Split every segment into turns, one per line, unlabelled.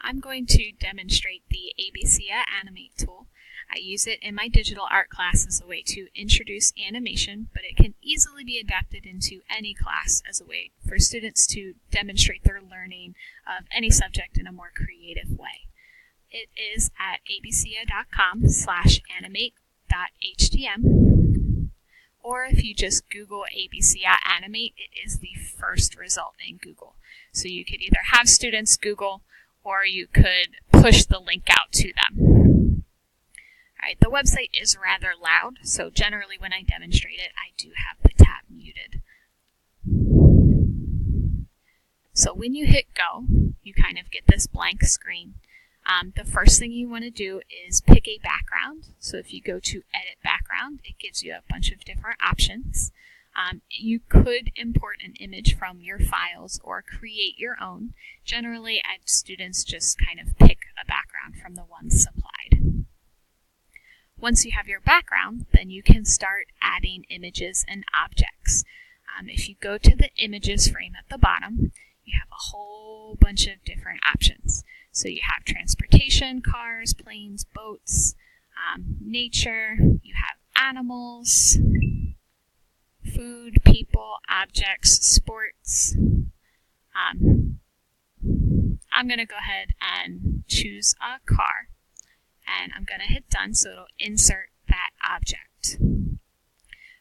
I'm going to demonstrate the ABCyaAnimate tool. I use it in my digital art class as a way to introduce animation, but it can easily be adapted into any class as a way for students to demonstrate their learning of any subject in a more creative way. It is at abcya.com/animate.htm, or if you just Google ABCyaAnimate, it is the first result in Google. So you could either have students Google, or you could push the link out to them. Alright, the website is rather loud, so generally when I demonstrate it, I do have the tab muted. So when you hit go, you kind of get this blank screen. The first thing you want to do is pick a background. So if you go to Edit Background, it gives you a bunch of different options. You could import an image from your files or create your own. Generally, students just kind of pick a background from the ones supplied. Once you have your background, then you can start adding images and objects. If you go to the images frame at the bottom, you have a whole bunch of different options. So you have transportation, cars, planes, boats, nature, you have animals, food, people, objects, sports. I'm going to go ahead and choose a car, and I'm going to hit done so it'll insert that object.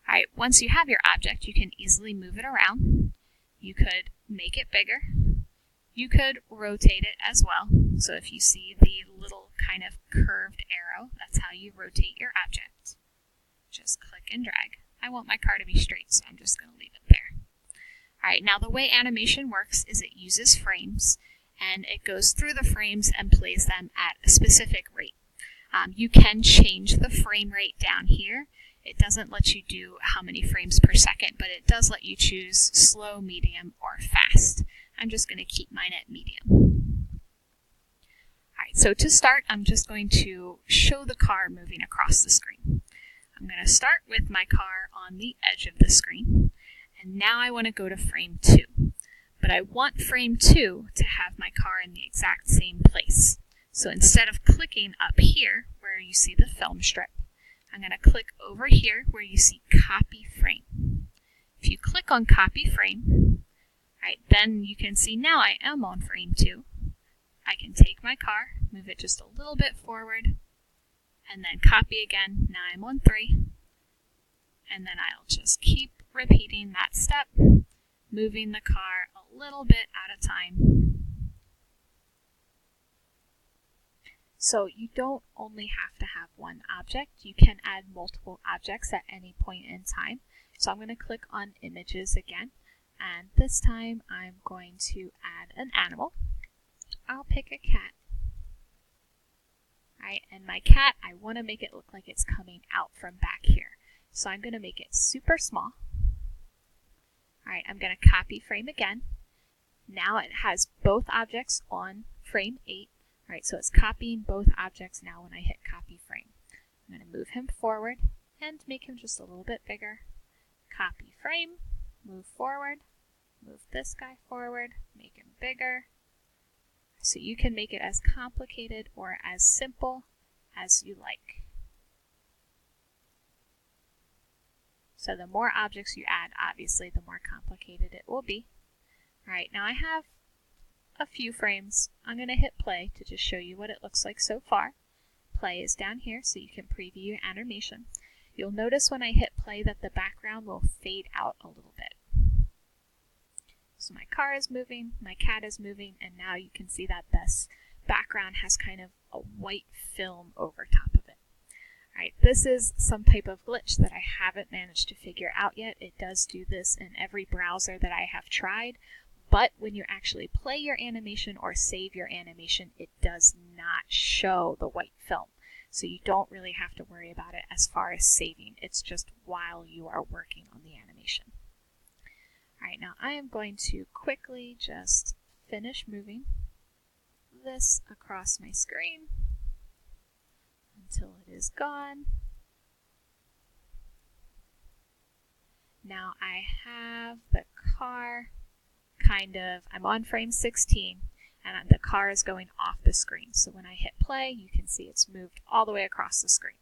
Alright, once you have your object, you can easily move it around. You could make it bigger. You could rotate it as well. So if you see the little kind of curved arrow, that's how you rotate your object. Just click and drag. I want my car to be straight, so I'm just going to leave it there. Alright, now the way animation works is it uses frames, and it goes through the frames and plays them at a specific rate. You can change the frame rate down here. It doesn't let you do how many frames per second, but it does let you choose slow, medium, or fast. I'm just going to keep mine at medium. Alright, so to start, I'm just going to show the car moving across the screen. I'm going to start with my car on the edge of the screen, and now I want to go to frame 2. But I want frame 2 to have my car in the exact same place. So instead of clicking up here, where you see the film strip, I'm going to click over here where you see copy frame. If you click on copy frame, right, then you can see now I am on frame 2. I can take my car, move it just a little bit forward, and then copy again. Now I'm on 3. And then I'll just keep repeating that step, moving the car a little bit at a time. So you don't only have to have one object. You can add multiple objects at any point in time. So I'm going to click on images again, and this time I'm going to add an animal. I'll pick a cat. Alright, and my cat, I want to make it look like it's coming out from back here. So I'm going to make it super small. Alright, I'm going to copy frame again. Now it has both objects on frame 8. Alright, so it's copying both objects now when I hit copy frame. I'm going to move him forward and make him just a little bit bigger. Copy frame, move forward, move this guy forward, make him bigger. So you can make it as complicated or as simple as you like. So the more objects you add, obviously, the more complicated it will be. Alright, now I have a few frames. I'm going to hit play to just show you what it looks like so far. Play is down here so you can preview your animation. You'll notice when I hit play that the background will fade out a little bit. So my car is moving, my cat is moving, and now you can see that this background has kind of a white film over top of it. Alright, this is some type of glitch that I haven't managed to figure out yet. It does do this in every browser that I have tried, but when you actually play your animation or save your animation, it does not show the white film. So you don't really have to worry about it as far as saving. It's just while you are working on the animation. Alright, now I am going to quickly just finish moving this across my screen until it is gone. Now I have the car I'm on frame 16, and the car is going off the screen. So when I hit play, you can see it's moved all the way across the screen.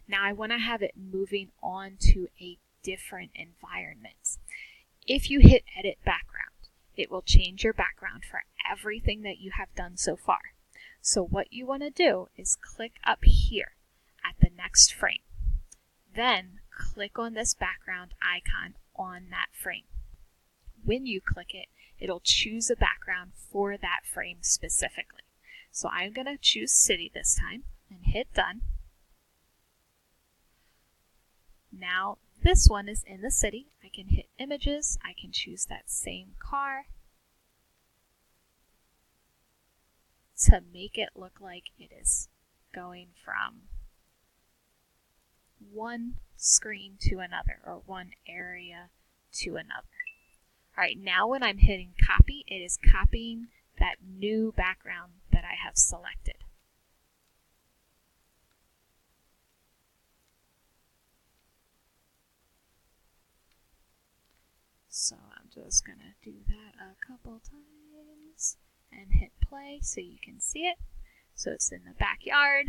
Now I want to have it moving on to a different environment. If you hit Edit Background, it will change your background for everything that you have done so far. So what you want to do is click up here at the next frame. Then click on this background icon on that frame. When you click it, it'll choose a background for that frame specifically. So I'm going to choose City this time and hit Done. Now this one is in the city. I can hit Images. I can choose that same car to make it look like it is going from one screen to another, or one area to another. Alright, now when I'm hitting copy, it is copying that new background that I have selected. So I'm just going to do that a couple times and hit play so you can see it. So it's in the backyard.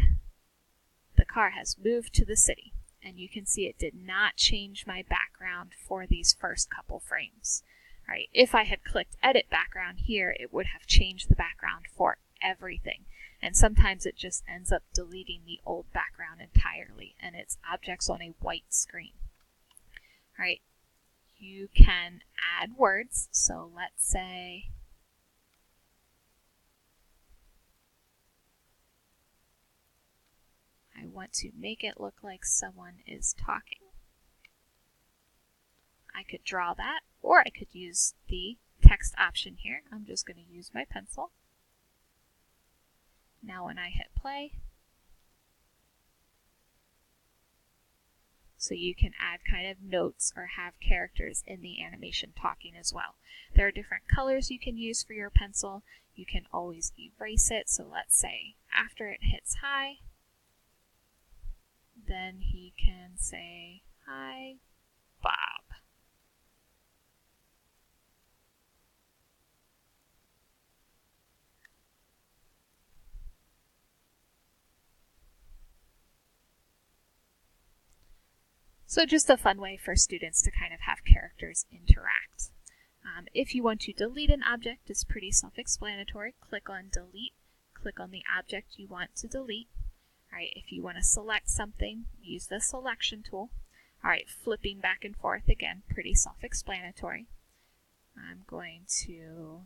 The car has moved to the city, and you can see it did not change my background for these first couple frames. All right, if I had clicked Edit Background here, it would have changed the background for everything. And sometimes it just ends up deleting the old background entirely, and it's objects on a white screen. All right, you can add words. So let's say I want to make it look like someone is talking. I could draw that, or I could use the text option here. I'm just going to use my pencil. Now when I hit play, so you can add kind of notes or have characters in the animation talking as well. There are different colors you can use for your pencil. You can always erase it. So let's say after it hits hi, then he can say, "Hi, Bob." So just a fun way for students to kind of have characters interact. If you want to delete an object, it's pretty self-explanatory. Click on Delete, click on the object you want to delete. All right, if you want to select something, use the selection tool. All right, flipping back and forth, again, pretty self-explanatory. I'm going to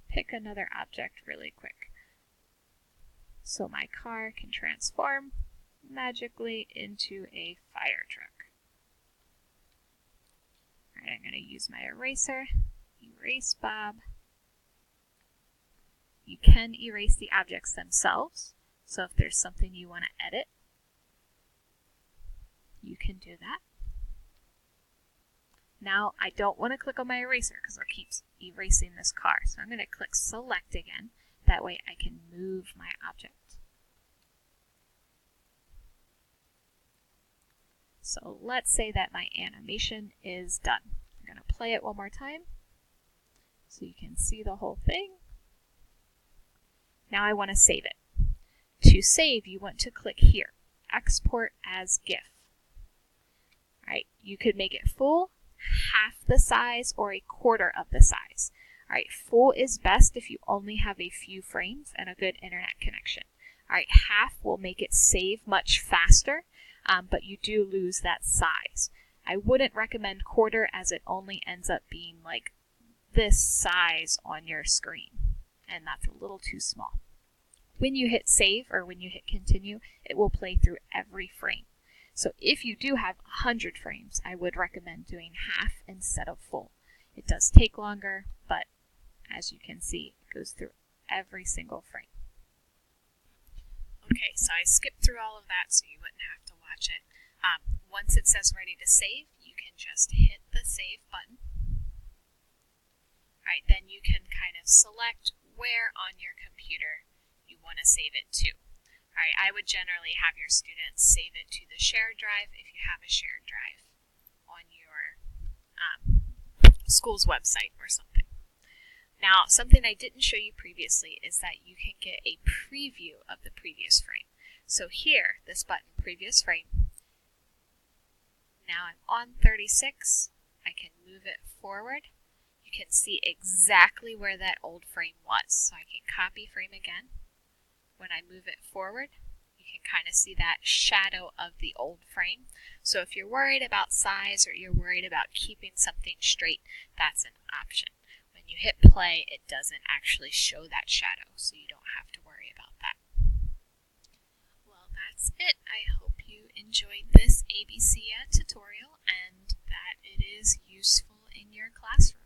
pick another object really quick. So my car can transform magically into a fire truck. All right, I'm going to use my eraser, erase Bob. You can erase the objects themselves. So if there's something you want to edit, you can do that. Now I don't want to click on my eraser because it keeps erasing this car. So I'm going to click Select again. That way I can move my object. So let's say that my animation is done. I'm going to play it one more time so you can see the whole thing. Now I want to save it. To save, you want to click here, Export as GIF. All right, you could make it full, half the size, or a quarter of the size. All right, full is best if you only have a few frames and a good internet connection. All right, half will make it save much faster, but you do lose that size. I wouldn't recommend quarter as it only ends up being like this size on your screen, and that's a little too small. When you hit save or when you hit continue, it will play through every frame. So if you do have 100 frames, I would recommend doing half instead of full. It does take longer, but as you can see, it goes through every single frame. Okay, so I skipped through all of that so you wouldn't have to watch it. Once it says ready to save, you can just hit the save button. All right, then you can kind of select where on your computer you want to save it to. All right, I would generally have your students save it to the shared drive if you have a shared drive on your school's website or something. Now, something I didn't show you previously is that you can get a preview of the previous frame. So here, this button, Previous Frame. Now I'm on 36. I can move it forward. You can see exactly where that old frame was. So I can copy frame again. When I move it forward, you can kind of see that shadow of the old frame. So if you're worried about size or you're worried about keeping something straight, that's an option. When you hit play, it doesn't actually show that shadow, so you don't have to worry about that. Well, that's it. I hope you enjoyed this ABC tutorial and that it is useful in your classroom.